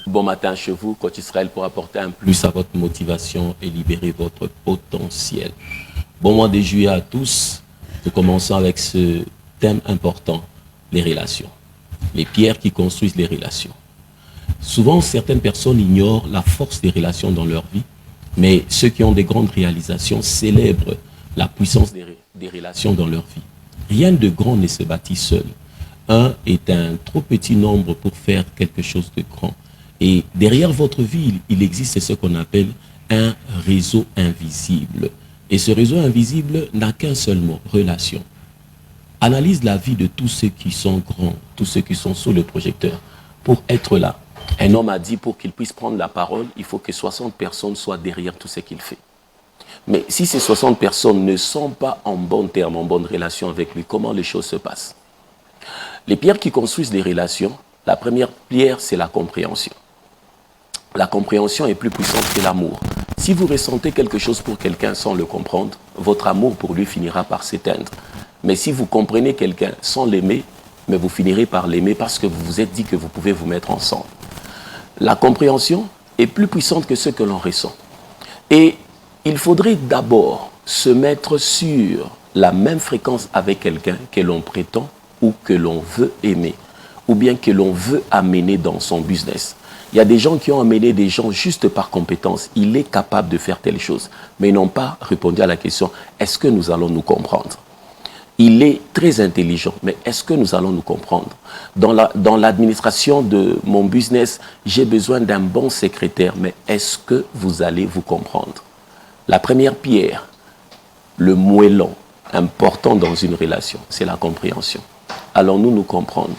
Bon matin chez vous, Coach Israël, pour apporter un plus à votre motivation et libérer votre potentiel. Bon mois de juillet à tous. Nous commençons avec ce thème important, les relations. Les pierres qui construisent les relations. Souvent, certaines personnes ignorent la force des relations dans leur vie, mais ceux qui ont des grandes réalisations célèbrent la puissance des relations dans leur vie. Rien de grand ne se bâtit seul. Un est un trop petit nombre pour faire quelque chose de grand. Et derrière votre vie, il existe ce qu'on appelle un réseau invisible. Et ce réseau invisible n'a qu'un seul mot, relation. Analyse la vie de tous ceux qui sont grands, tous ceux qui sont sous le projecteur, pour être là. Un homme a dit, pour qu'il puisse prendre la parole, il faut que 60 personnes soient derrière tout ce qu'il fait. Mais si ces 60 personnes ne sont pas en bon terme, en bonne relation avec lui, comment les choses se passent? Les pierres qui construisent les relations, la première pierre, c'est la compréhension. La compréhension est plus puissante que l'amour. Si vous ressentez quelque chose pour quelqu'un sans le comprendre, votre amour pour lui finira par s'éteindre. Mais si vous comprenez quelqu'un sans l'aimer, mais vous finirez par l'aimer parce que vous vous êtes dit que vous pouvez vous mettre ensemble. La compréhension est plus puissante que ce que l'on ressent. Et il faudrait d'abord se mettre sur la même fréquence avec quelqu'un que l'on prétend ou que l'on veut aimer, ou bien que l'on veut amener dans son business. Il y a des gens qui ont amené des gens juste par compétence. Il est capable de faire telle chose, mais ils n'ont pas répondu à la question, est-ce que nous allons nous comprendre? Il est très intelligent, mais est-ce que nous allons nous comprendre? Dans l'administration de mon business, j'ai besoin d'un bon secrétaire, mais est-ce que vous allez vous comprendre? La première pierre, le moellon important dans une relation, c'est la compréhension. Allons-nous nous comprendre?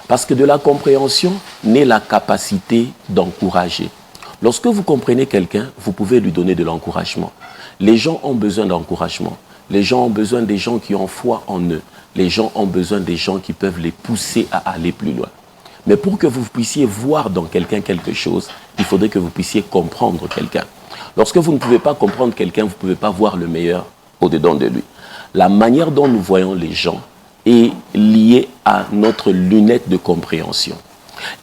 Parce que de la compréhension naît la capacité d'encourager. Lorsque vous comprenez quelqu'un, vous pouvez lui donner de l'encouragement. Les gens ont besoin d'encouragement. Les gens ont besoin des gens qui ont foi en eux. Les gens ont besoin des gens qui peuvent les pousser à aller plus loin. Mais pour que vous puissiez voir dans quelqu'un quelque chose, il faudrait que vous puissiez comprendre quelqu'un. Lorsque vous ne pouvez pas comprendre quelqu'un, vous ne pouvez pas voir le meilleur au-dedans de lui. La manière dont nous voyons les gens est liée à notre lunette de compréhension.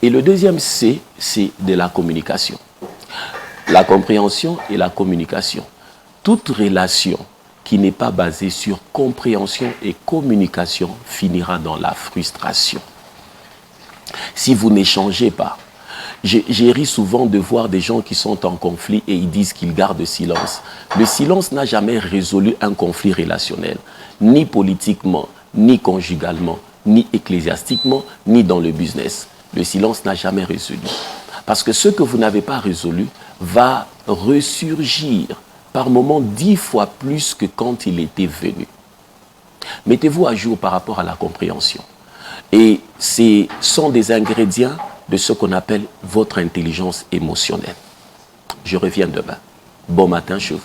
Et le deuxième C, c'est de la communication. La compréhension et la communication. Toute relation qui n'est pas basée sur compréhension et communication finira dans la frustration. Si vous n'échangez pas, j'ai ri souvent de voir des gens qui sont en conflit et ils disent qu'ils gardent silence. Le silence n'a jamais résolu un conflit relationnel, ni politiquement, ni conjugalement, ni ecclésiastiquement, ni dans le business. Le silence n'a jamais résolu. Parce que ce que vous n'avez pas résolu va ressurgir par moments 10 fois plus que quand il était venu. Mettez-vous à jour par rapport à la compréhension. Et ce sont des ingrédients de ce qu'on appelle votre intelligence émotionnelle. Je reviens demain. Bon matin chez vous.